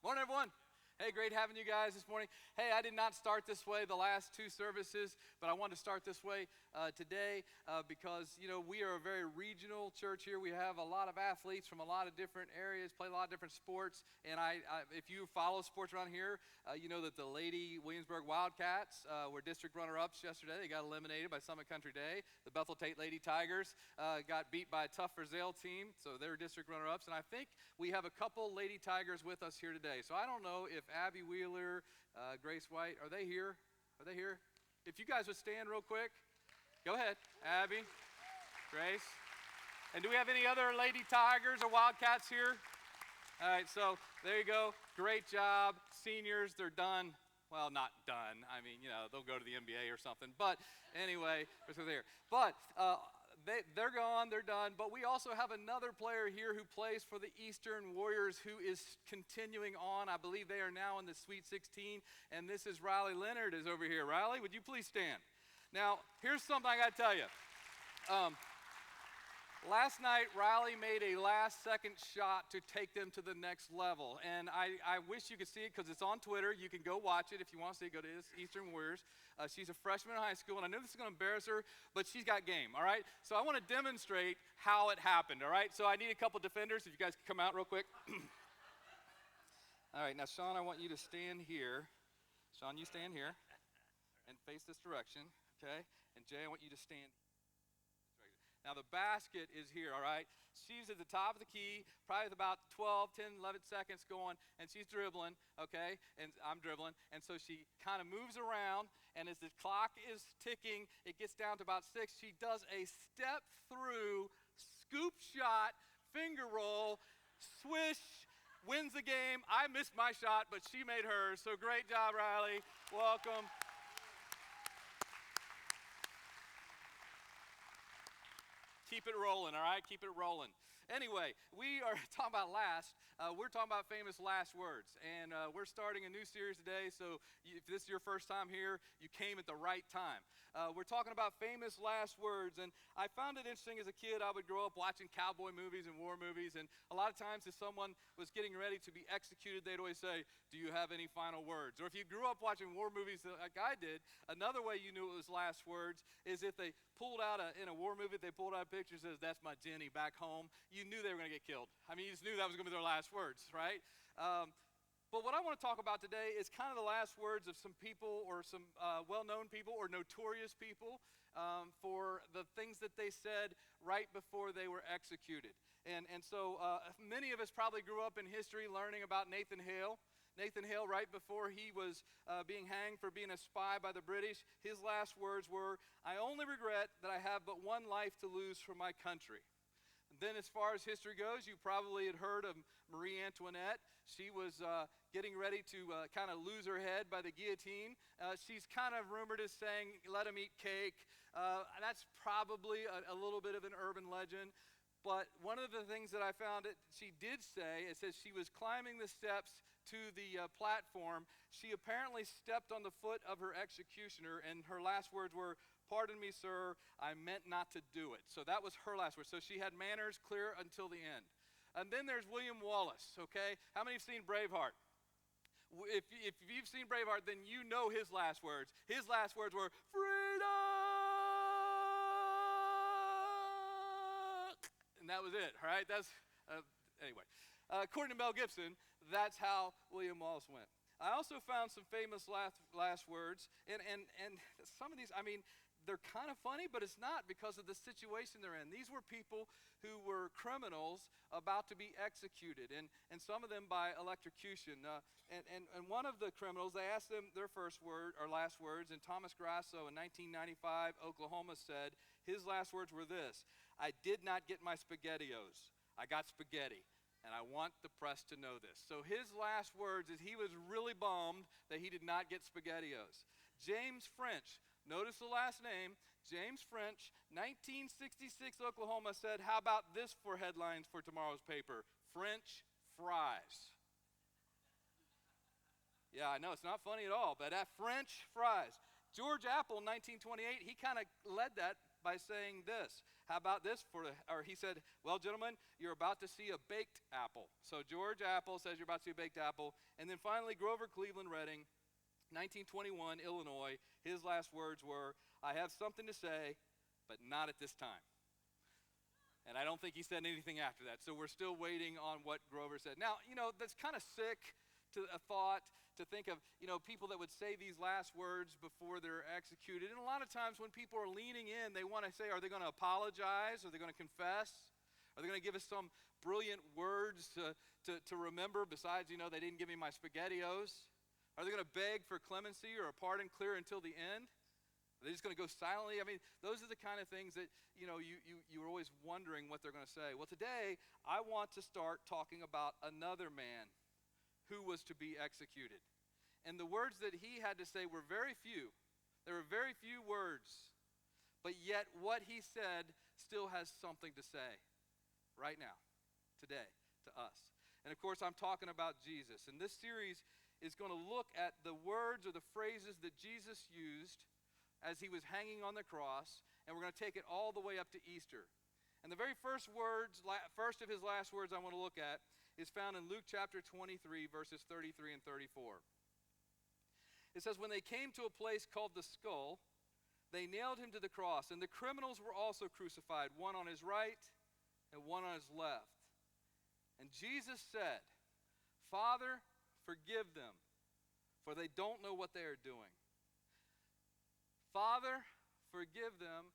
Morning, everyone. Hey, great having you guys this morning. Hey, I did not start this way the last two services, but I wanted to start this way today because, we are a very regional church here. We have a lot of athletes from a lot of different areas, play a lot of different sports. And if you follow sports around here, you know that the Lady Williamsburg Wildcats were district runner-ups yesterday. They got eliminated by Summit Country Day. The Bethel Tate Lady Tigers got beat by a tough Verzale team, so they're district runner-ups. And I think we have a couple Lady Tigers with us here today. So I don't know if Abby Wheeler, Grace White, are they here? Are they here? If you guys would stand real quick. Go ahead, Abby, Grace. And do we have any other Lady Tigers or Wildcats here? All right, so there you go. Great job. Seniors, they're done. Well, not done. I mean, they'll go to the NBA or something. But anyway, they're there. But they're gone, they're done. But we also have another player here who plays for the Eastern Warriors who is continuing on. I believe they are now in the Sweet 16. And this is Riley Leonard is over here. Riley, would you please stand? Now, here's something I got to tell you. Last night, Riley made a last-second shot to take them to the next level. And I wish you could see it because it's on Twitter. You can go watch it if you want to see it. Go to Eastern Warriors. She's a freshman in high school, and I know this is going to embarrass her, but she's got game, all right? So I want to demonstrate how it happened, all right? So I need a couple defenders. If you guys could come out real quick. All right, now, Sean, I want you to stand here. Sean, you stand here and face this direction, okay? And Jay, I want you to stand. Now, the basket is here, all right? She's at the top of the key, probably with about 12, 10, 11 seconds going, and she's dribbling, okay? And I'm dribbling. And so she kind of moves around, and as the clock is ticking, it gets down to about 6. She does a step-through, scoop shot, finger roll, swish, wins the game. I missed my shot, but she made hers. So great job, Riley. Welcome. Keep it rolling, all right? Keep it rolling. Anyway, we are talking about we're talking about famous last words. And we're starting a new series today, so if this is your first time here, you came at the right time. We're talking about famous last words. And I found it interesting as a kid. I would grow up watching cowboy movies and war movies. And a lot of times if someone was getting ready to be executed, they'd always say, "Do you have any final words?" Or if you grew up watching war movies like I did, another way you knew it was last words is if they pulled out in a war movie, they pulled out a picture that says, "That's my Jenny back home." You knew they were going to get killed. I mean, you just knew that was going to be their last words, right? But what I want to talk about today is kind of the last words of some people or some well-known people or notorious people for the things that they said right before they were executed. And so many of us probably grew up in history learning about Nathan Hale. Nathan Hale, right before he was being hanged for being a spy by the British, his last words were, "I only regret that I have but one life to lose for my country." And then as far as history goes, you probably had heard of Marie Antoinette. She was getting ready to kind of lose her head by the guillotine. She's kind of rumored as saying, "Let him eat cake." That's probably a little bit of an urban legend. But one of the things that I found she did say, it says she was climbing the steps to the platform. She apparently stepped on the foot of her executioner, and her last words were, "Pardon me, sir, I meant not to do it." So that was her last words. So she had manners clear until the end. And then there's William Wallace, okay? How many have seen Braveheart? If you've seen Braveheart, then you know his last words. His last words were, "Freedom!" And that was it, all right? Anyway. According to Mel Gibson, that's how William Wallace went. I also found some famous last words, and some of these, I mean, they're kind of funny, but it's not because of the situation they're in. These were people who were criminals about to be executed, and some of them by electrocution. And one of the criminals, they asked them their first word or last words, and Thomas Grasso in 1995, Oklahoma said, his last words were this: "I did not get my SpaghettiOs. I got spaghetti. And I want the press to know this." So his last words is he was really bummed that he did not get SpaghettiOs. James French, notice the last name, James French, 1966 Oklahoma said, "How about this for headlines for tomorrow's paper? French fries." Yeah, I know, it's not funny at all, but French fries. George Apple, 1928, he kind of led that by saying this. How about this? Or he said, well, gentlemen, you're about to see a baked apple. So George Apple says you're about to see a baked apple. And then finally, Grover Cleveland Redding, 1921, Illinois, his last words were, I have something to say, but not at this time. And I don't think he said anything after that. So we're still waiting on what Grover said. Now, that's kind of sick to a thought to think of, people that would say these last words before they're executed. And a lot of times when people are leaning in, they want to say, are they going to apologize? Are they going to confess? Are they going to give us some brilliant words to remember besides, they didn't give me my SpaghettiOs? Are they going to beg for clemency or a pardon clear until the end? Are they just going to go silently? I mean, those are the kind of things that, you're always wondering what they're going to say. Well, today, I want to start talking about another man who was to be executed. And the words that he had to say were very few. There were very few words. But yet what he said still has something to say right now, today, to us. And of course, I'm talking about Jesus. And this series is going to look at the words or the phrases that Jesus used as he was hanging on the cross. And we're going to take it all the way up to Easter. And the very first of his last words I want to look at is found in Luke chapter 23, verses 33 and 34. It says, when they came to a place called the Skull, they nailed him to the cross, and the criminals were also crucified, one on his right and one on his left. And Jesus said, Father, forgive them, for they don't know what they are doing. Father, forgive them,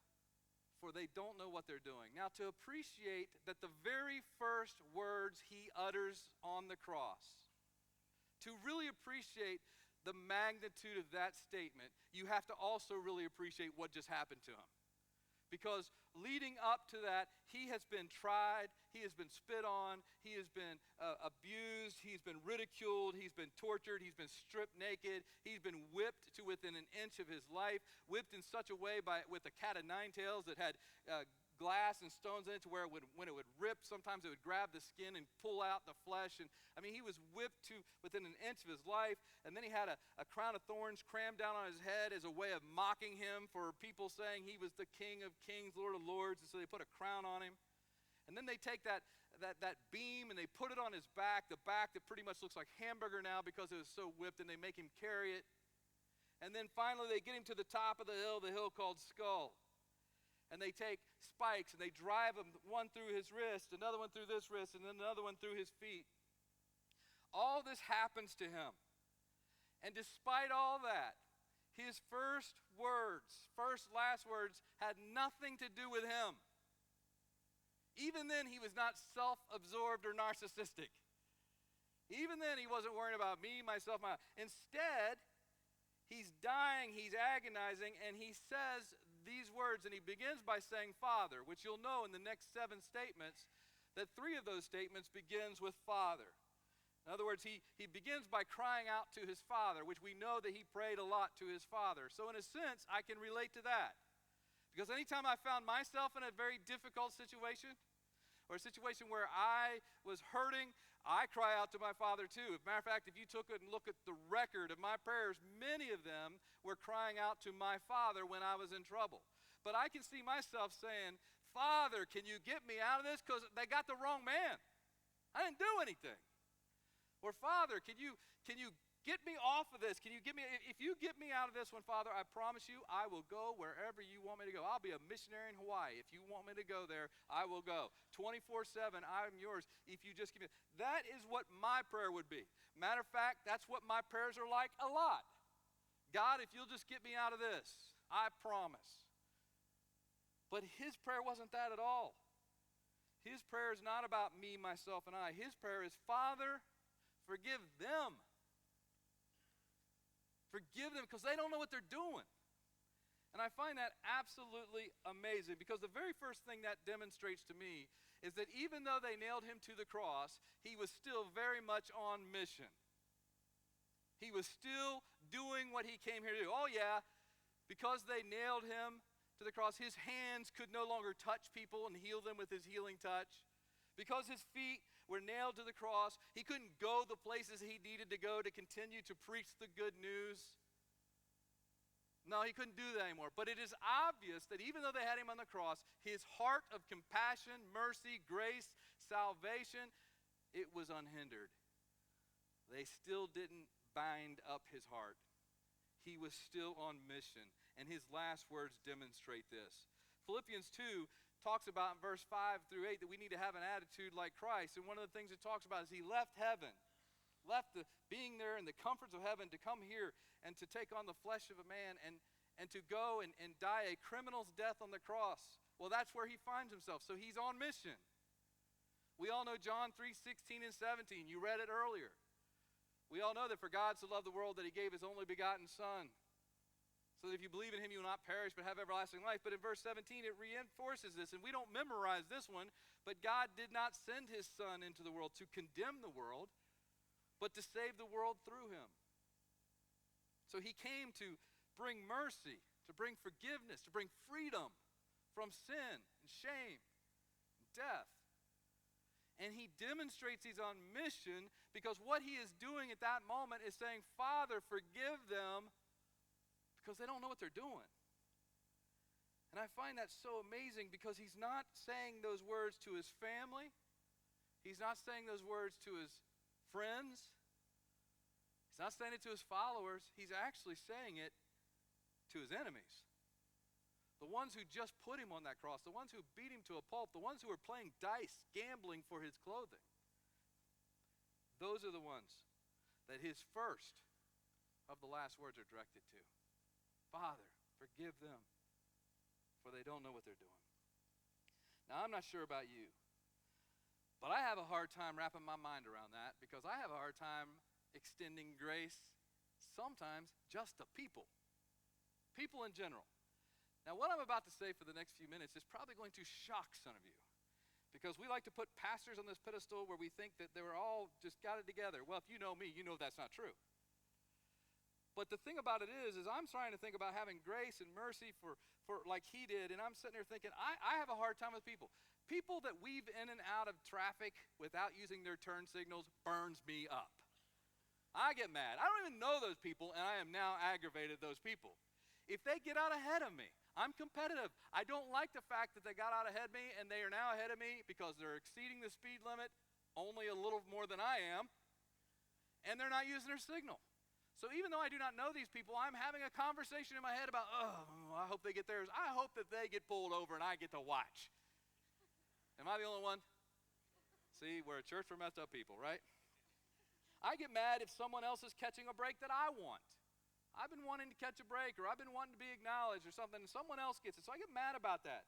for they don't know what they're doing. Now, to appreciate that the very first words he utters on the cross, to really appreciate the magnitude of that statement, you have to also really appreciate what just happened to him. Because leading up to that, he has been tried, he has been spit on, he has been abused, he's been ridiculed, he's been tortured, he's been stripped naked, he's been whipped to within an inch of his life, whipped in such a way with a cat of nine tails that had glass and stones in it to where when it would rip, sometimes it would grab the skin and pull out the flesh. And I mean, he was whipped to within an inch of his life. And then he had a crown of thorns crammed down on his head as a way of mocking him for people saying he was the King of Kings, Lord of Lords. And so they put a crown on him. And then they take that beam and they put it on his back, the back that pretty much looks like hamburger now because it was so whipped, and they make him carry it. And then finally they get him to the top of the hill called Skull. And they take spikes and they drive them, one through his wrist, another one through this wrist, and then another one through his feet. All this happens to him. And despite all that, his last words, had nothing to do with him. Even then, he was not self-absorbed or narcissistic. Even then, he wasn't worrying about me, myself, my. Instead, he's dying, he's agonizing, and he says these words, and he begins by saying Father, which you'll know in the next 7 statements that 3 of those statements begins with Father. In other words, he begins by crying out to his Father, which we know that he prayed a lot to his Father. So in a sense, I can relate to that. Because anytime I found myself in a very difficult situation, or a situation where I was hurting, I cry out to my Father too. As a matter of fact, if you took it and look at the record of my prayers, many of them were crying out to my Father when I was in trouble. But I can see myself saying, Father, can you get me out of this? Because they got the wrong man. I didn't do anything. Or Father, can you get me off of this? If you get me out of this one, Father, I promise you, I will go wherever you want me to go. I'll be a missionary in Hawaii. If you want me to go there, I will go. 24/7, I'm yours. If you just give me. That is what my prayer would be. Matter of fact, that's what my prayers are like a lot. God, if you'll just get me out of this, I promise. But his prayer wasn't that at all. His prayer is not about me, myself, and I. His prayer is, Father, forgive them. Forgive them because they don't know what they're doing. And I find that absolutely amazing because the very first thing that demonstrates to me is that even though they nailed him to the cross, he was still very much on mission. He was still doing what he came here to do. Oh yeah, because they nailed him to the cross, his hands could no longer touch people and heal them with his healing touch. Because his feet were nailed to the cross, he couldn't go the places he needed to go to continue to preach the good news. No, he couldn't do that anymore. But it is obvious that even though they had him on the cross, his heart of compassion, mercy, grace, salvation, it was unhindered. They still didn't bind up his heart. He was still on mission, and his last words demonstrate this. Philippians 2 talks about in verse 5 through 8 that we need to have an attitude like Christ, and one of the things it talks about is he left heaven, being there in the comforts of heaven to come here and to take on the flesh of a man and to go and die a criminal's death on the cross. Well, that's where he finds himself, so he's on mission. We all know John 3:16 and 17. You read it earlier. We all know that for God so loved the world that he gave his only begotten Son, so that if you believe in him, you will not perish but have everlasting life. But in verse 17, it reinforces this, and we don't memorize this one, but God did not send his Son into the world to condemn the world, but to save the world through him. So he came to bring mercy, to bring forgiveness, to bring freedom from sin and shame and death. And he demonstrates he's on mission because what he is doing at that moment is saying, Father, forgive them because they don't know what they're doing. And I find that so amazing because he's not saying those words to his family. He's not saying those words to his friends. He's not saying it to his followers. He's actually saying it to his enemies. The ones who just put him on that cross, the ones who beat him to a pulp, the ones who were playing dice, gambling for his clothing. Those are the ones that his first of the last words are directed to. Father, forgive them, for they don't know what they're doing. Now, I'm not sure about you, but I have a hard time wrapping my mind around that because I have a hard time extending grace sometimes just to people in general. Now, what I'm about to say for the next few minutes is probably going to shock some of you because we like to put pastors on this pedestal where we think that they were all just got it together. Well, if you know me, you know that's not true. But the thing about it is I'm trying to think about having grace and mercy for like he did, and I'm sitting there thinking, I have a hard time with people. People that weave in and out of traffic without using their turn signals burns me up. I get mad. I don't even know those people, and I am now aggravated at those people. If they get out ahead of me, I'm competitive. I don't like the fact that they got out ahead of me and they are now ahead of me because they're exceeding the speed limit only a little more than I am, and they're not using their signal. So even though I do not know these people, I'm having a conversation in my head about, I hope they get theirs. I hope that they get pulled over and I get to watch. Am I the only one? See, we're a church for messed up people, right? I get mad if someone else is catching a break that I want. I've been wanting to catch a break, or I've been wanting to be acknowledged or something, and someone else gets it. So I get mad about that.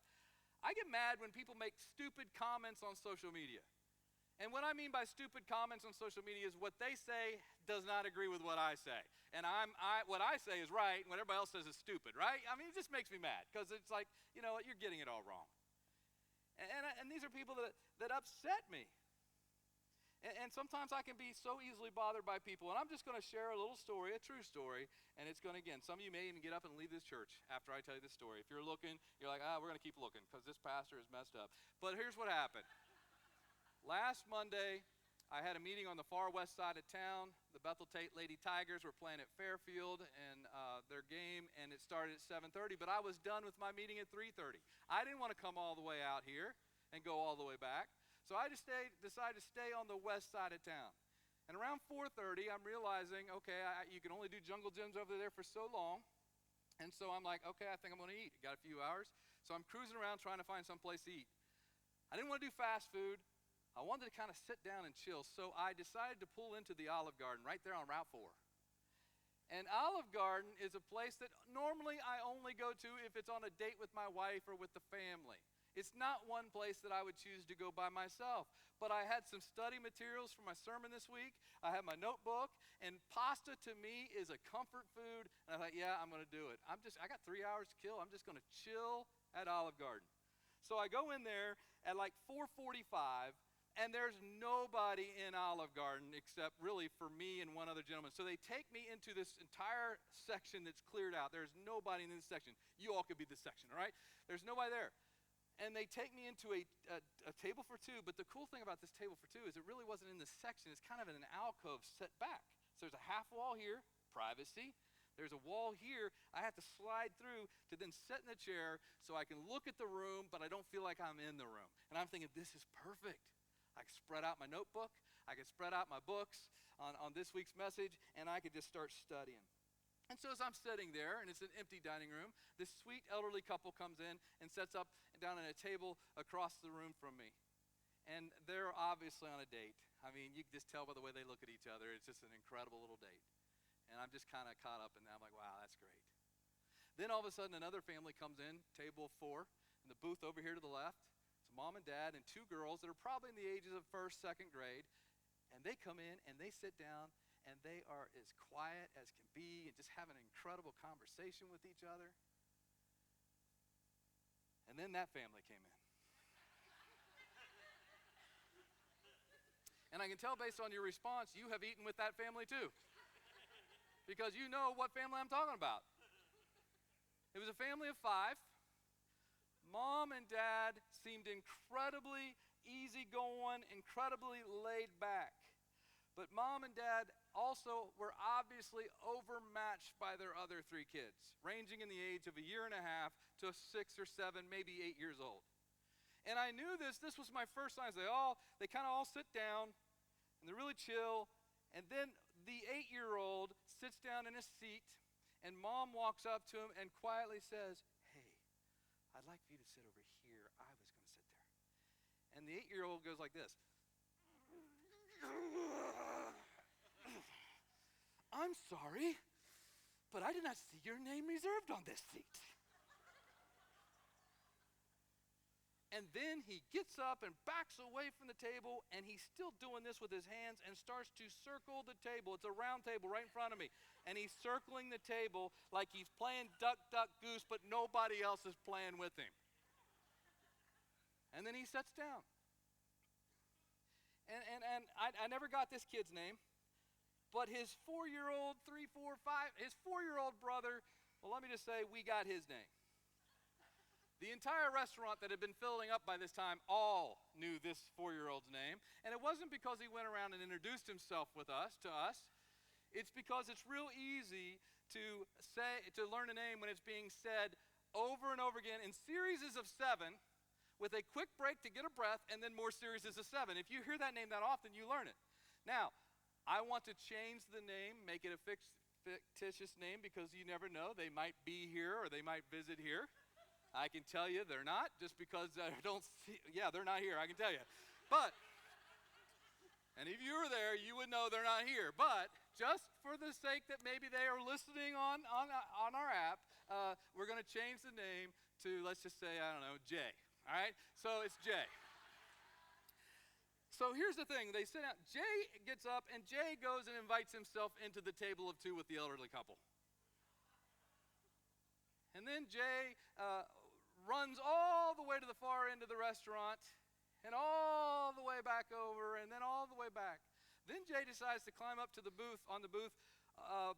I get mad when people make stupid comments on social media. And what I mean by stupid comments on social media is what they say does not agree with what I say. And what I say is right, and what everybody else says is stupid, right? I mean, it just makes me mad, because it's like, you know what, you're getting it all wrong. And these are people that upset me. And sometimes I can be so easily bothered by people. And I'm just going to share a little story, a true story. And it's going to, again, some of you may even get up and leave this church after I tell you this story. If you're looking, you're like, we're going to keep looking because this pastor is messed up. But here's what happened. Last Monday, I had a meeting on the far west side of town. The Bethel Tate Lady Tigers were playing at Fairfield and their game, and it started at 7:30. But I was done with my meeting at 3:30. I didn't want to come all the way out here and go all the way back. So I just decided to stay on the west side of town. And around 4:30, I'm realizing, okay, you can only do jungle gyms over there for so long. And so I'm like, okay, I think I'm going to eat. Got a few hours. So I'm cruising around trying to find some place to eat. I didn't want to do fast food. I wanted to kind of sit down and chill. So I decided to pull into the Olive Garden right there on Route 4. And Olive Garden is a place that normally I only go to if it's on a date with my wife or with the family. It's not one place that I would choose to go by myself. But I had some study materials for my sermon this week. I have my notebook, and pasta to me is a comfort food. And I thought, yeah, I'm going to do it. I got 3 hours to kill. I'm just going to chill at Olive Garden. So I go in there at like 4:45, and there's nobody in Olive Garden except really for me and one other gentleman. So they take me into this entire section that's cleared out. There's nobody in this section. You all could be this section, all right? There's nobody there. And they take me into a table for two, but the cool thing about this table for two is it really wasn't in this section. It's kind of in an alcove set back. So there's a half wall here, privacy. There's a wall here I have to slide through to then sit in the chair so I can look at the room, but I don't feel like I'm in the room. And I'm thinking, this is perfect. I can spread out my notebook. I can spread out my books on this week's message, and I could just start studying. And so as I'm sitting there, and it's an empty dining room, this sweet elderly couple comes in and sets up down at a table across the room from me. And they're obviously on a date. I mean, you can just tell by the way they look at each other. It's just an incredible little date. And I'm just kind of caught up in that. I'm like, wow, that's great. Then all of a sudden, another family comes in, table 4, in the booth over here to the left. It's mom and dad and 2 girls that are probably in the ages of first, second grade. And they come in and they sit down and they are as quiet as can be and just have an incredible conversation with each other. And then that family came in. And I can tell based on your response, you have eaten with that family too. Because you know what family I'm talking about. It was a family of 5. Mom and dad seemed incredibly easygoing, incredibly laid back. But mom and dad also were obviously overmatched by their other 3 kids, ranging in the age of 1.5 years to 6 or 7, maybe 8 years old. And I knew this was my first sign. They kind of all sit down, and they're really chill, and then the 8-year-old sits down in a seat, and mom walks up to him and quietly says, hey, I'd like for you to sit over here. I was going to sit there. And the 8-year-old goes like this. I'm sorry, but I did not see your name reserved on this seat. And then he gets up and backs away from the table, and he's still doing this with his hands and starts to circle the table. It's a round table right in front of me. And he's circling the table like he's playing duck, duck, goose, but nobody else is playing with him. And then he sits down. And I never got this kid's name, but his 4-year-old, 3, 4, 5, his 4-year-old brother, well, let me just say, we got his name. The entire restaurant that had been filling up by this time all knew this 4-year-old's name. And it wasn't because he went around and introduced himself to us. It's because it's real easy to learn a name when it's being said over and over again in series of 7 with a quick break to get a breath and then more series of 7. If you hear that name that often, you learn it. Now, I want to change the name, make it a fictitious name because you never know. They might be here or they might visit here. I can tell you they're not, just because I don't see, they're not here, I can tell you. But, and if you were there, you would know they're not here. But, just for the sake that maybe they are listening on our app, we're going to change the name to, let's just say, I don't know, Jay. All right? So, it's Jay. So, here's the thing. They sit down. Jay gets up, and Jay goes and invites himself into the table of 2 with the elderly couple. And then Jay runs all the way to the far end of the restaurant and all the way back over and then all the way back. Then Jay decides to climb up to the booth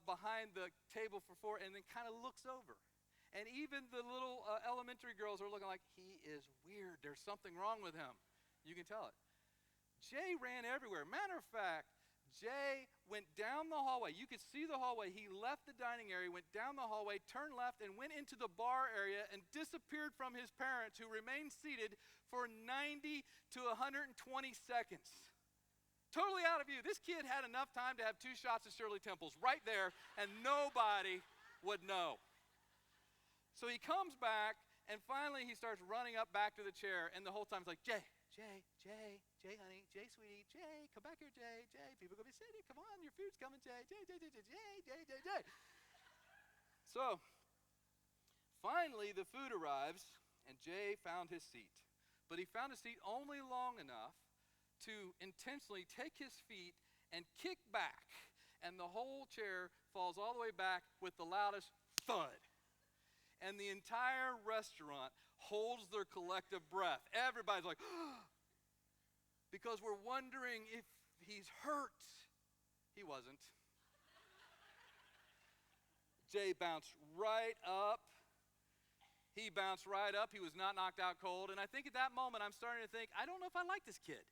behind the table for 4 and then kind of looks over. And even the little elementary girls are looking like, he is weird. There's something wrong with him. You can tell it. Jay ran everywhere. Matter of fact, Jay went down the hallway. You could see the hallway. He left the dining area, went down the hallway, turned left, and went into the bar area and disappeared from his parents, who remained seated for 90 to 120 seconds. Totally out of view. This kid had enough time to have 2 shots of Shirley Temples right there, and nobody would know. So he comes back, and finally he starts running up back to the chair, and the whole time he's like, Jay, Jay, Jay, Jay, honey, Jay, sweetie, Jay, come back here, Jay, Jay. People are going to be sitting. Come on, your food's coming, Jay, Jay, Jay, Jay, Jay, Jay, Jay, Jay, Jay. So, finally, the food arrives, and Jay found his seat. But he found a seat only long enough to intentionally take his feet and kick back, and the whole chair falls all the way back with the loudest thud. And the entire restaurant holds their collective breath. Everybody's like, because we're wondering if he's hurt. He wasn't. Jay bounced right up. He bounced right up. He was not knocked out cold. And I think at that moment, I'm starting to think, I don't know if I like this kid.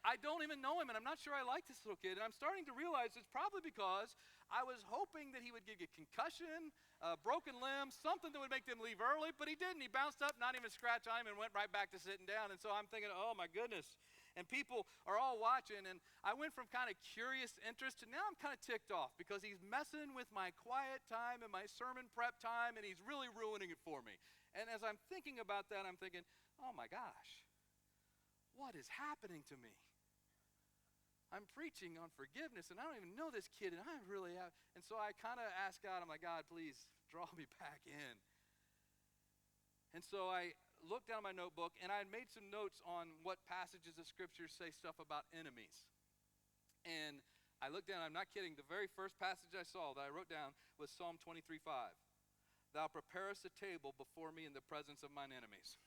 I don't even know him, and I'm not sure I like this little kid. And I'm starting to realize it's probably because I was hoping that he would get a concussion, a broken limb, something that would make them leave early, but he didn't. He bounced up, not even a scratch on him, and went right back to sitting down. And so I'm thinking, oh my goodness. And people are all watching, and I went from kind of curious interest to now I'm kind of ticked off because he's messing with my quiet time and my sermon prep time, and he's really ruining it for me. And as I'm thinking about that, I'm thinking, oh my gosh, what is happening to me? I'm preaching on forgiveness, and I don't even know this kid, and I really have. And so I kind of asked God, I'm like, God, please draw me back in. And so I looked down my notebook, and I had made some notes on what passages of Scripture say stuff about enemies. And I looked down, I'm not kidding, the very first passage I saw that I wrote down was Psalm 23:5. Thou preparest a table before me in the presence of mine enemies.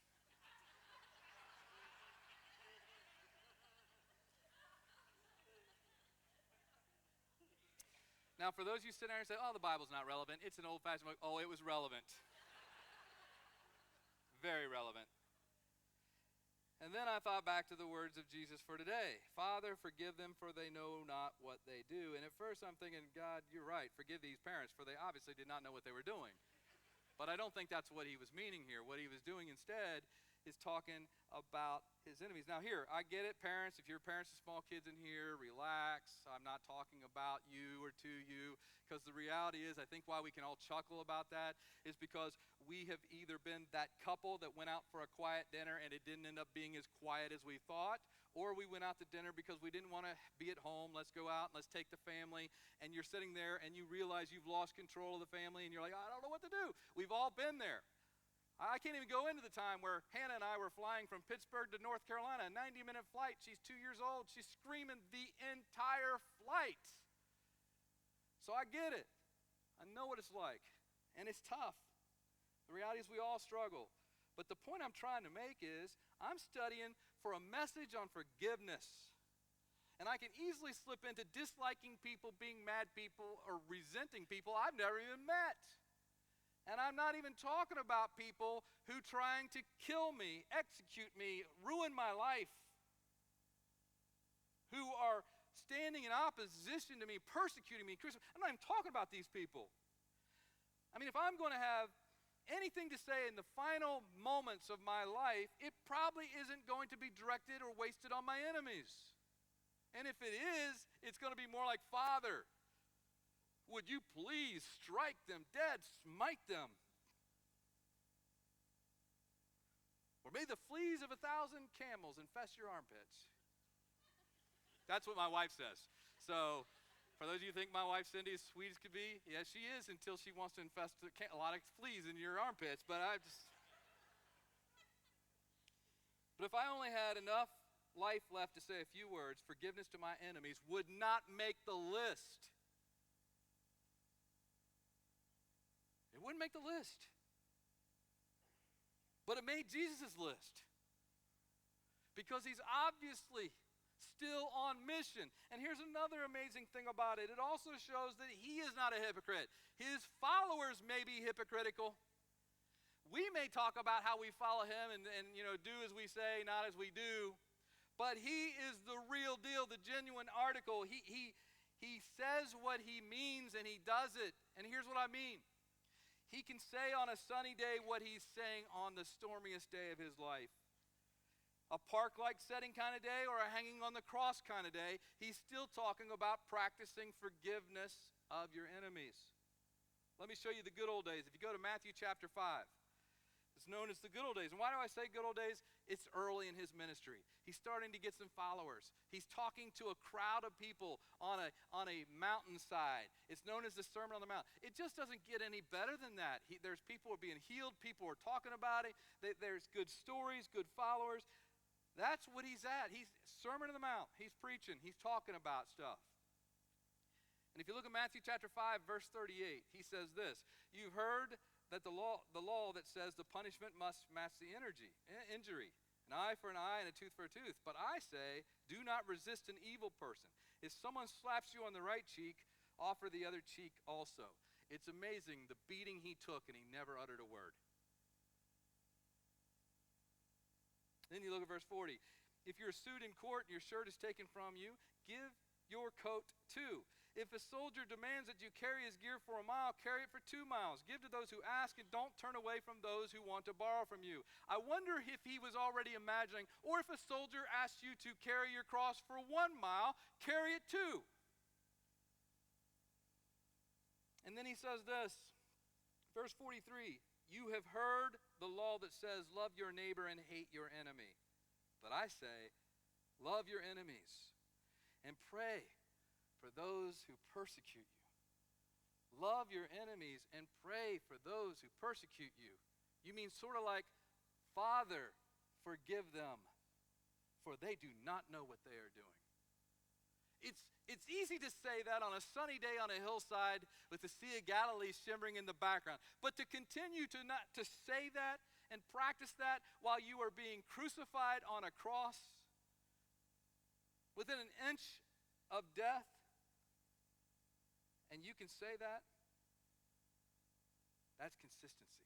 Now, for those of you sitting there and say, oh, the Bible's not relevant, it's an old-fashioned book. Oh, it was relevant. Very relevant. And then I thought back to the words of Jesus for today. Father, forgive them, for they know not what they do. And at first I'm thinking, God, you're right. Forgive these parents, for they obviously did not know what they were doing. But I don't think that's what he was meaning here. What he was doing instead is talking about his enemies. Now here, I get it, parents. If you're parents of small kids in here, relax. I'm not talking about you or to you, because the reality is, I think why we can all chuckle about that is because we have either been that couple that went out for a quiet dinner and it didn't end up being as quiet as we thought, or we went out to dinner because we didn't want to be at home. Let's go out and let's take the family. And you're sitting there and you realize you've lost control of the family and you're like, I don't know what to do. We've all been there. I can't even go into the time where Hannah and I were flying from Pittsburgh to North Carolina, a 90-minute flight. She's 2 years old. She's screaming the entire flight. So I get it. I know what it's like. And it's tough. The reality is we all struggle. But the point I'm trying to make is I'm studying for a message on forgiveness. And I can easily slip into disliking people, being mad people, or resenting people I've never even met. And I'm not even talking about people who trying to kill me, execute me, ruin my life, who are standing in opposition to me, persecuting me. I'm not even talking about these people. I mean, if I'm going to have anything to say in the final moments of my life, it probably isn't going to be directed or wasted on my enemies. And if it is, it's going to be more like, Father, would you please strike them dead, smite them? Or may the fleas of 1,000 camels infest your armpits. That's what my wife says. So, for those of you who think my wife Cindy is sweet as could be, yes, she is until she wants to infest a lot of fleas in your armpits. But if I only had enough life left to say a few words, forgiveness to my enemies would not make the list. It wouldn't make the list. But it made Jesus' list. Because he's obviously still on mission. And here's another amazing thing about it. It also shows that he is not a hypocrite. His followers may be hypocritical. We may talk about how we follow him and do as we say, not as we do. But he is the real deal, the genuine article. He says what he means and he does it. And here's what I mean. He can say on a sunny day what he's saying on the stormiest day of his life. A park-like setting kind of day or a hanging on the cross kind of day, he's still talking about practicing forgiveness of your enemies. Let me show you the good old days. If you go to Matthew chapter 5, it's known as the good old days. And why do I say good old days? It's early in his ministry. He's starting to get some followers. He's talking to a crowd of people on a mountainside. It's known as the Sermon on the Mount. It just doesn't get any better than that. There's people who are being healed. People are talking about it. There's good stories, good followers. That's what he's at. He's Sermon on the Mount. He's preaching. He's talking about stuff. And if you look at Matthew chapter 5, verse 38, he says this, you've heard that the law that says the punishment must match the injury. An eye for an eye and a tooth for a tooth. But I say, do not resist an evil person. If someone slaps you on the right cheek, offer the other cheek also. It's amazing the beating he took and he never uttered a word. Then you look at verse 40. If you're sued in court and your shirt is taken from you, give your coat too. If a soldier demands that you carry his gear for a mile, carry it for 2 miles. Give to those who ask, and don't turn away from those who want to borrow from you. I wonder if he was already imagining, or if a soldier asked you to carry your cross for 1 mile, carry it too. And then he says this, verse 43, you have heard the law that says, love your neighbor and hate your enemy. But I say, love your enemies and pray for those who persecute you. Love your enemies and pray for those who persecute you. You mean sort of like, Father, forgive them, for they do not know what they are doing. It's easy to say that on a sunny day on a hillside with the Sea of Galilee shimmering in the background. But to continue to say that and practice that while you are being crucified on a cross within an inch of death, and you can say that, that's consistency.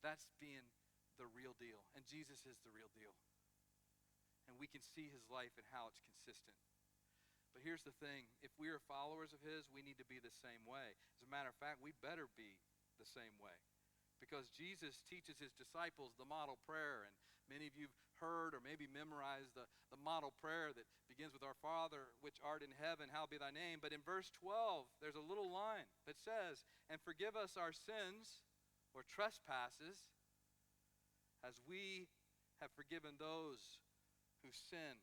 That's being the real deal. And Jesus is the real deal. And we can see his life and how it's consistent. But here's the thing. If we are followers of his, we need to be the same way. As a matter of fact, we better be the same way. Because Jesus teaches his disciples the model prayer. And many of you have heard or maybe memorized the model prayer that begins with our Father, which art in heaven, hallowed be thy name. But in verse 12, there's a little line that says, and forgive us our sins or trespasses as we have forgiven those who sin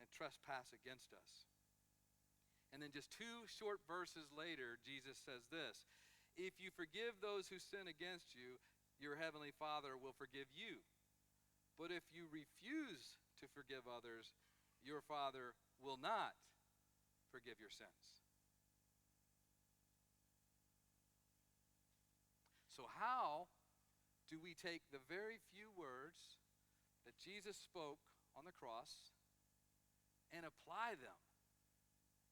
and trespass against us. And then just 2 short verses later, Jesus says this, if you forgive those who sin against you, your heavenly Father will forgive you. But if you refuse to forgive others, your Father will not forgive your sins. So how do we take the very few words that Jesus spoke on the cross and apply them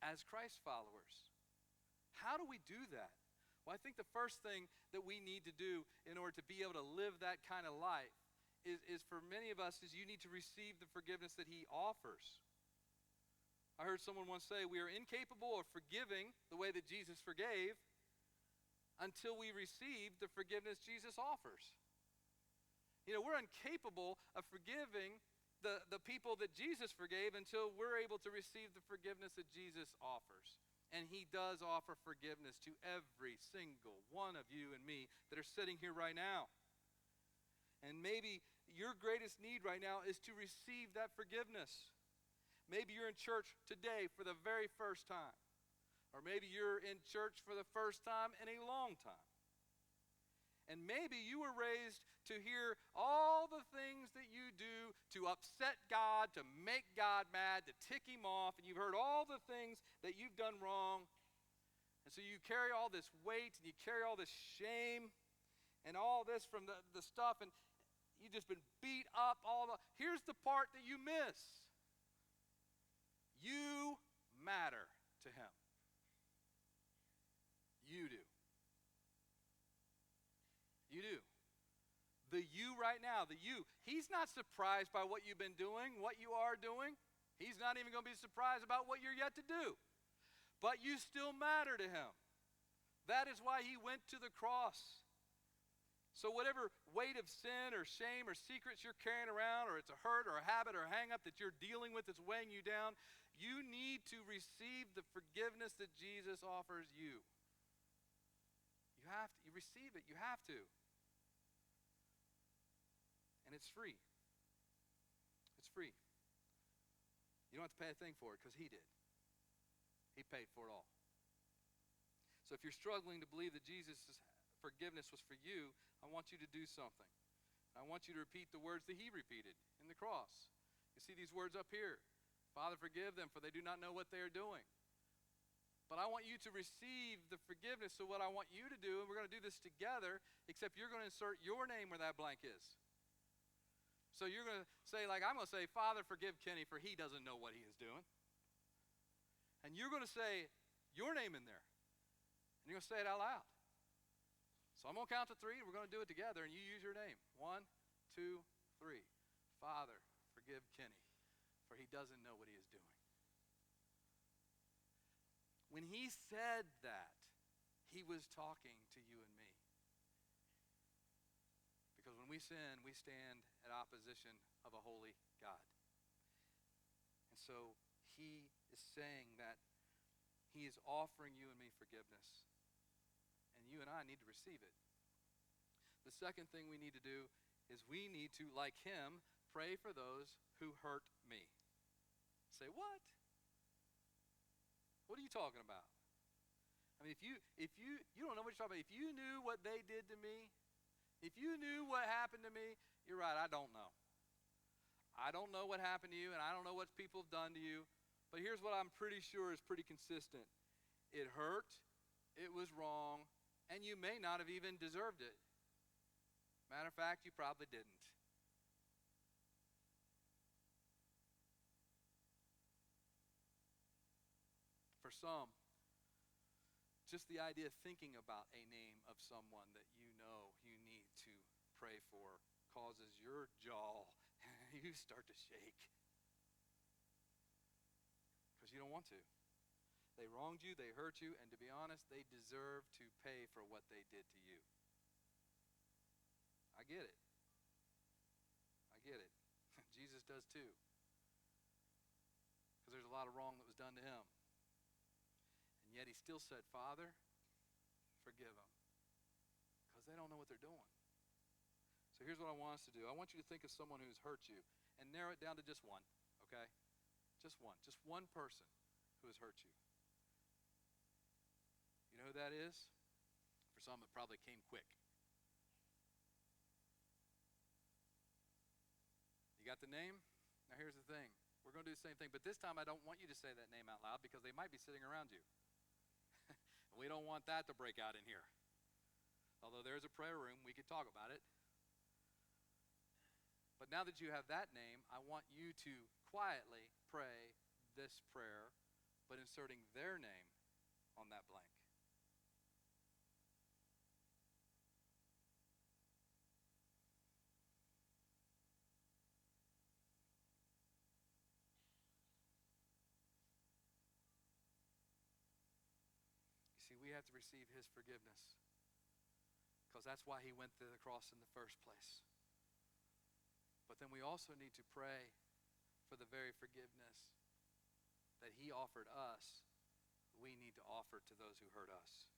as Christ followers? How do we do that? Well, I think the first thing that we need to do in order to be able to live that kind of life is for many of us is you need to receive the forgiveness that he offers. I heard someone once say, we are incapable of forgiving the way that Jesus forgave until we receive the forgiveness Jesus offers. You know, we're incapable of forgiving the people that Jesus forgave until we're able to receive the forgiveness that Jesus offers. And he does offer forgiveness to every single one of you and me that are sitting here right now. And maybe your greatest need right now is to receive that forgiveness. Maybe you're in church today for the very first time. Or maybe you're in church for the first time in a long time. And maybe you were raised to hear all the things that you do to upset God, to make God mad, to tick him off. And you've heard all the things that you've done wrong. And so you carry all this weight and you carry all this shame and all this from the stuff. And you've just been beat up. Here's the part that you miss. You matter to him. You do. You do. The you right now, the you. He's not surprised by what you've been doing, what you are doing. He's not even going to be surprised about what you're yet to do. But you still matter to him. That is why he went to the cross. So whatever weight of sin or shame or secrets you're carrying around, or it's a hurt or a habit or a hang-up that you're dealing with that's weighing you down, you need to receive the forgiveness that Jesus offers you. You have to. You receive it. You have to. And it's free. It's free. You don't have to pay a thing for it because he did. He paid for it all. So if you're struggling to believe that Jesus' forgiveness was for you, I want you to do something. I want you to repeat the words that he repeated in the cross. You see these words up here. Father, forgive them, for they do not know what they are doing. But I want you to receive the forgiveness. So what I want you to do, and we're going to do this together, except you're going to insert your name where that blank is. So you're going to say, like I'm going to say, Father, forgive Kenny, for he doesn't know what he is doing. And you're going to say your name in there. And you're going to say it out loud. So I'm going to count to 3, and we're going to do it together, and you use your name. 1, 2, 3. Father, forgive Kenny, for he doesn't know what he is doing. When he said that, he was talking to you and me. Because when we sin, we stand at opposition of a holy God. And so he is saying that he is offering you and me forgiveness. And you and I need to receive it. The second thing we need to do is we need to, like him, pray for those who hurt me. Say, what? What are you talking about? I mean, if you don't know what you're talking about. If you knew what they did to me, if you knew what happened to me, you're right, I don't know. I don't know what happened to you, and I don't know what people have done to you. But here's what I'm pretty sure is pretty consistent. It hurt, it was wrong, and you may not have even deserved it. Matter of fact, you probably didn't. For some, just the idea of thinking about a name of someone that you know you need to pray for causes your jaw, you start to shake. Because you don't want to. They wronged you, they hurt you, and to be honest, they deserve to pay for what they did to you. I get it. I get it. Jesus does too. Because there's a lot of wrong that was done to him. And yet he still said, Father, forgive them. Because they don't know what they're doing. So here's what I want us to do. I want you to think of someone who's hurt you and narrow it down to just one, okay? Just one. Just one person who has hurt you. You know who that is? For some, it probably came quick. You got the name? Now here's the thing. We're going to do the same thing, but this time I don't want you to say that name out loud because they might be sitting around you. We don't want that to break out in here. Although there's a prayer room, we could talk about it. But now that you have that name, I want you to quietly pray this prayer, but inserting their name on that blank. You see, we have to receive his forgiveness because that's why he went to the cross in the first place. But then we also need to pray for the very forgiveness that he offered us, we need to offer to those who hurt us.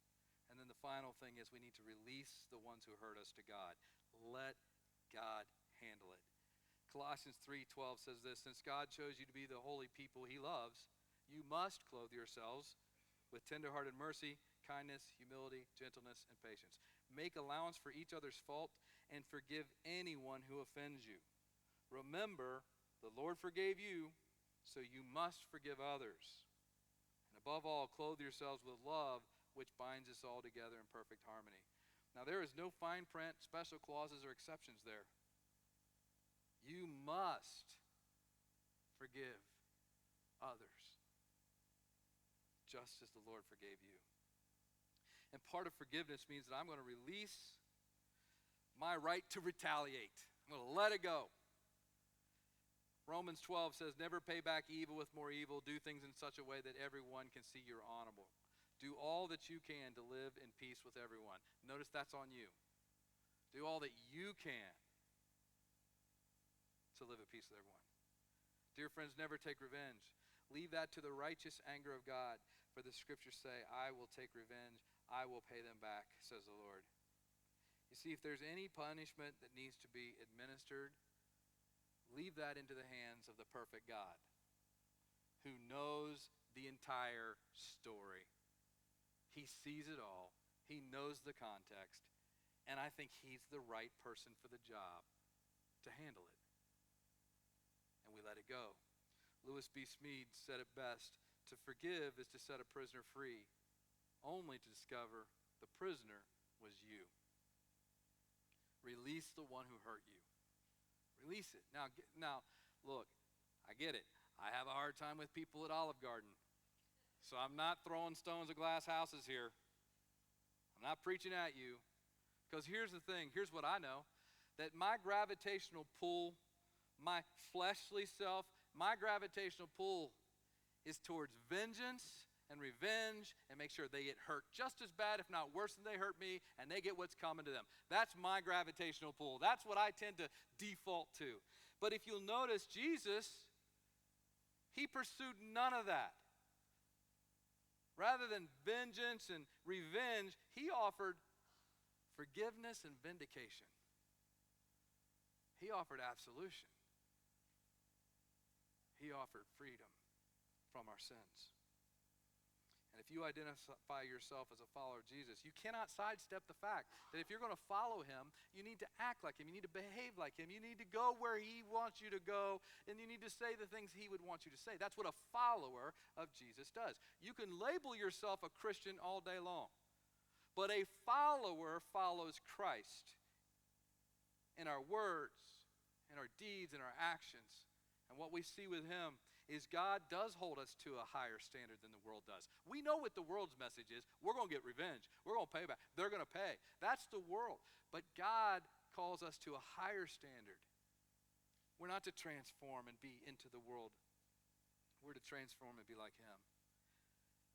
And then the final thing is we need to release the ones who hurt us to God. Let God handle it. Colossians 3:12 says this, since God chose you to be the holy people he loves, you must clothe yourselves with tender-hearted mercy, kindness, humility, gentleness, and patience. Make allowance for each other's fault and forgive anyone who offends you. Remember, the Lord forgave you, so you must forgive others. And above all, clothe yourselves with love, which binds us all together in perfect harmony. Now, there is no fine print, special clauses, or exceptions there. You must forgive others, just as the Lord forgave you. And part of forgiveness means that I'm going to release my right to retaliate. I'm going to let it go. Romans 12 says, never pay back evil with more evil. Do things in such a way that everyone can see you're honorable. Do all that you can to live in peace with everyone. Notice that's on you. Do all that you can to live at peace with everyone. Dear friends, never take revenge. Leave that to the righteous anger of God. For the scriptures say, I will take revenge. I will pay them back, says the Lord. You see, if there's any punishment that needs to be administered, leave that into the hands of the perfect God who knows the entire story. He sees it all. He knows the context. And I think he's the right person for the job to handle it. And we let it go. Lewis B. Smead said it best, to forgive is to set a prisoner free, only to discover the prisoner was you. Release the one who hurt you. Release it. Now, look, I get it. I have a hard time with people at Olive Garden. So I'm not throwing stones at glass houses here. I'm not preaching at you. Because here's the thing. Here's what I know. That my gravitational pull, my fleshly self, my gravitational pull is towards vengeance and revenge and make sure they get hurt just as bad, if not worse than they hurt me, and they get what's coming to them. That's my gravitational pull. That's what I tend to default to. But if you'll notice, Jesus, he pursued none of that. Rather than vengeance and revenge, he offered forgiveness and vindication. He offered absolution. He offered freedom from our sins. And if you identify yourself as a follower of Jesus, you cannot sidestep the fact that if you're going to follow him, you need to act like him. You need to behave like him. You need to go where he wants you to go, and you need to say the things he would want you to say. That's what a follower of Jesus does. You can label yourself a Christian all day long, but a follower follows Christ in our words, in our deeds, in our actions. And what we see with him is God does hold us to a higher standard than the world does. We know what the world's message is. We're going to get revenge. We're going to pay back. They're going to pay. That's the world. But God calls us to a higher standard. We're not to transform and be into the world. We're to transform and be like him.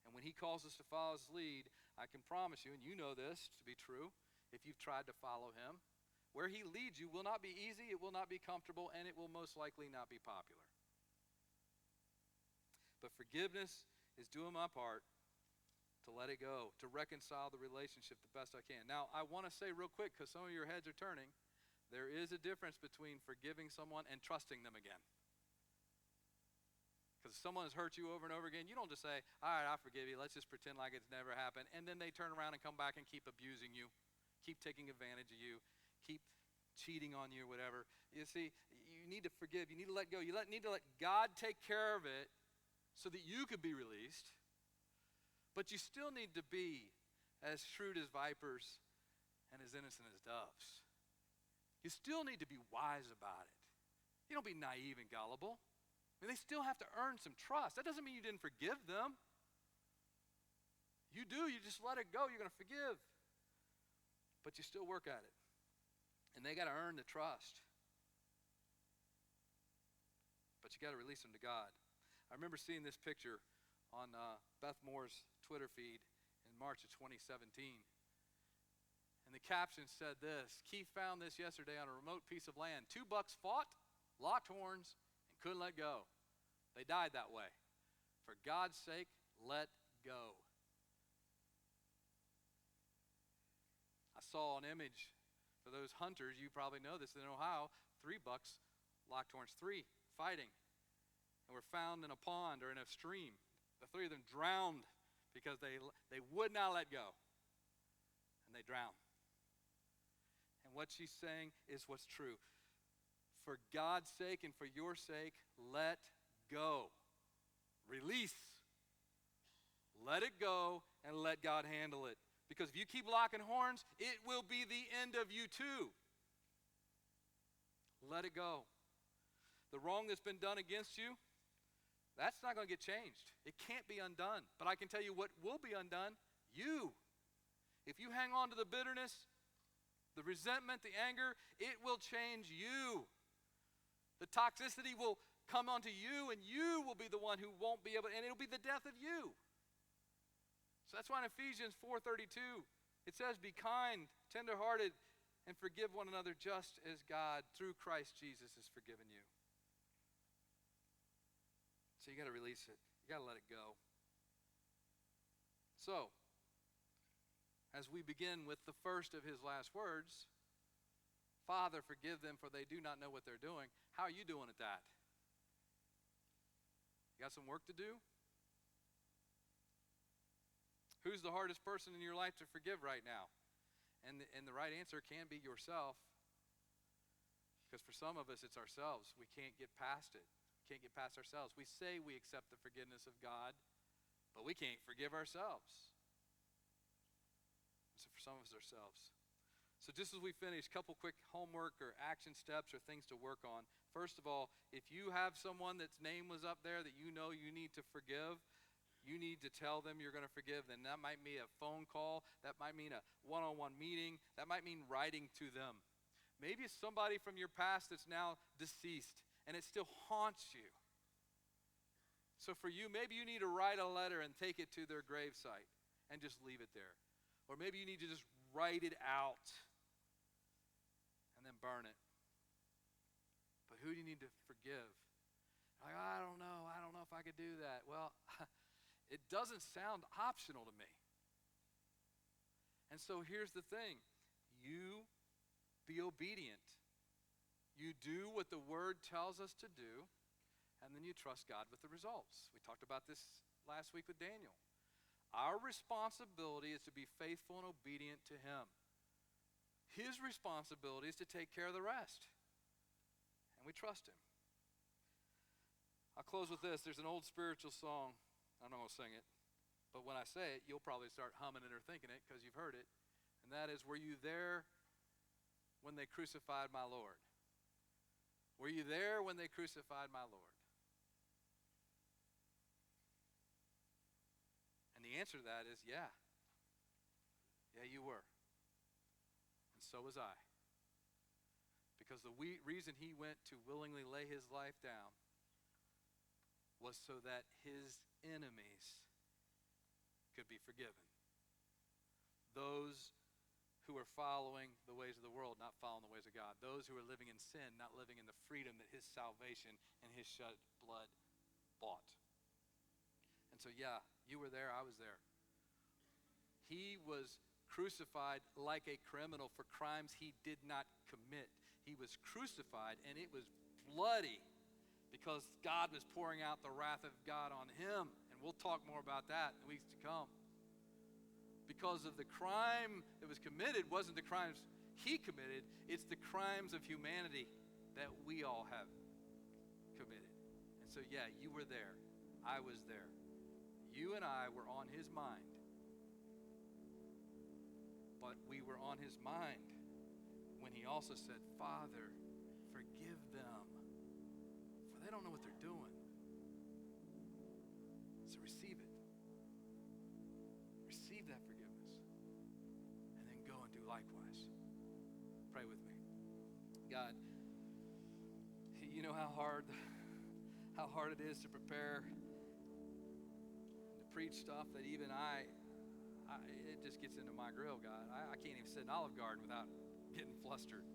And when he calls us to follow his lead, I can promise you, and you know this to be true, if you've tried to follow him, where he leads you will not be easy, it will not be comfortable, and it will most likely not be popular. But forgiveness is doing my part to let it go, to reconcile the relationship the best I can. Now, I want to say real quick, because some of your heads are turning, there is a difference between forgiving someone and trusting them again. Because if someone has hurt you over and over again, you don't just say, all right, I forgive you, let's just pretend like it's never happened, and then they turn around and come back and keep abusing you, keep taking advantage of you, keep cheating on you or whatever. You see, you need to forgive, you need to let go, need to let God take care of it, so that you could be released. But you still need to be as shrewd as vipers and as innocent as doves. You still need to be wise about it. You don't be naive and gullible. I mean, they still have to earn some trust. That doesn't mean you didn't forgive them. You do, you just let it go, you're going to forgive. But you still work at it. And they got to earn the trust. But you got to release them to God. I remember seeing this picture on Beth Moore's Twitter feed in March of 2017. And the caption said this: Keith found this yesterday on a remote piece of land. 2 bucks fought, locked horns, and couldn't let go. They died that way. For God's sake, let go. I saw an image for those hunters. You probably know this in Ohio. 3 bucks, locked horns, 3 fighting. And were found in a pond or in a stream. The 3 of them drowned because they would not let go. And they drowned. And what she's saying is what's true. For God's sake and for your sake, let go. Release. Let it go and let God handle it. Because if you keep locking horns, it will be the end of you too. Let it go. The wrong that's been done against you, that's not going to get changed. It can't be undone. But I can tell you what will be undone. You. If you hang on to the bitterness, the resentment, the anger, it will change you. The toxicity will come onto you, and you will be the one who won't be able, and it'll be the death of you. So that's why in Ephesians 4:32, it says, be kind, tenderhearted, and forgive one another just as God, through Christ Jesus, has forgiven you. So you got to release it. You got to let it go. So, as we begin with the first of his last words, Father, forgive them for they do not know what they're doing. How are you doing at that? You got some work to do? Who's the hardest person in your life to forgive right now? And the right answer can be yourself. Because for some of us, it's ourselves. We can't get past it. Can't get past ourselves. We say we accept the forgiveness of God, but we can't forgive ourselves. So for some of us, ourselves. So just as we finish, a couple quick homework or action steps or things to work on. First of all, if you have someone that's name was up there that you know you need to forgive, you need to tell them you're going to forgive. Then that might mean a phone call. That might mean a one-on-one meeting. That might mean writing to them. Maybe it's somebody from your past that's now deceased. and it still haunts you. So for you, maybe you need to write a letter and take it to their gravesite and just leave it there. Or maybe you need to just write it out and then burn it. But who do you need to forgive? Like, I don't know if I could do that. Well, it doesn't sound optional to me. And so here's the thing. You be obedient. You do what the Word tells us to do, and then you trust God with the results. We talked about this last week with Daniel. Our responsibility is to be faithful and obedient to Him. His responsibility is to take care of the rest. And we trust Him. I'll close with this. There's an old spiritual song. I'm not going to sing it. But when I say it, you'll probably start humming it or thinking it because you've heard it. And that is, were you there when they crucified my Lord? Were you there when they crucified my Lord? And the answer to that is, yeah. Yeah, you were. And so was I. Because the reason He went to willingly lay His life down was so that His enemies could be forgiven. Those who are following the ways of the world, not following the ways of God. Those who are living in sin, not living in the freedom that His salvation and His shed blood bought. And so, yeah, you were there, I was there. He was crucified like a criminal for crimes He did not commit. He was crucified, and it was bloody because God was pouring out the wrath of God on Him. And we'll talk more about that in the weeks to come. Because of the crime that was committed wasn't the crimes He committed, it's the crimes of humanity that we all have committed. And so, yeah, you were there. I was there. You and I were on His mind. But we were on His mind when He also said, Father, forgive them, for they don't know what they're doing. So receive it. Receive that forgiveness. And then go and do likewise. Pray with me. God, you know how hard it is to prepare and to preach stuff that even it just gets into my grill, God. I can't even sit in Olive Garden without getting flustered.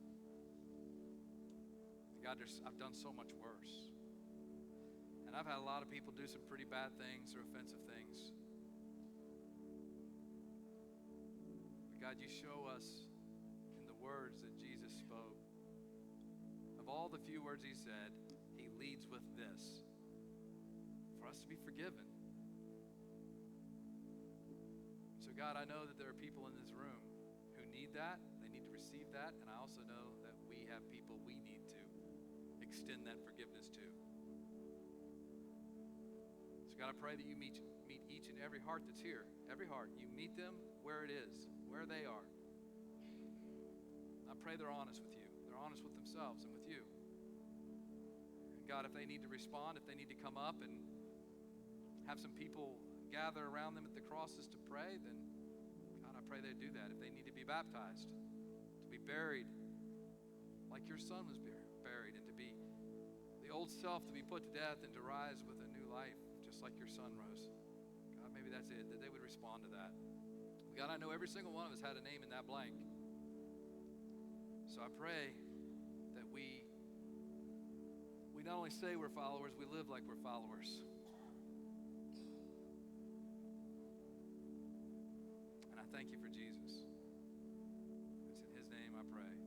God, I've done so much worse. And I've had a lot of people do some pretty bad things or offensive things. But God, you show us in the words that Jesus spoke. Of all the few words He said, He leads with this: for us to be forgiven. So God, I know that there are people in this room who need that. They need to receive that. And I also know that we have people we need to extend that forgiveness to. So God, I pray that you meet each and every heart that's here. Every heart. You meet them where it is, where they are. I pray they're honest with you. They're honest with themselves and with you. And God, if they need to respond, if they need to come up and have some people gather around them at the crosses to pray, then God, I pray they do that. If they need to be baptized, to be buried like your Son was buried, and to be the old self to be put to death and to rise with a new life, just like your Son rose. God, maybe that's it, that they would respond to that. God, I know every single one of us had a name in that blank. So I pray that we not only say we're followers, we live like we're followers. And I thank you for Jesus. It's in His name I pray.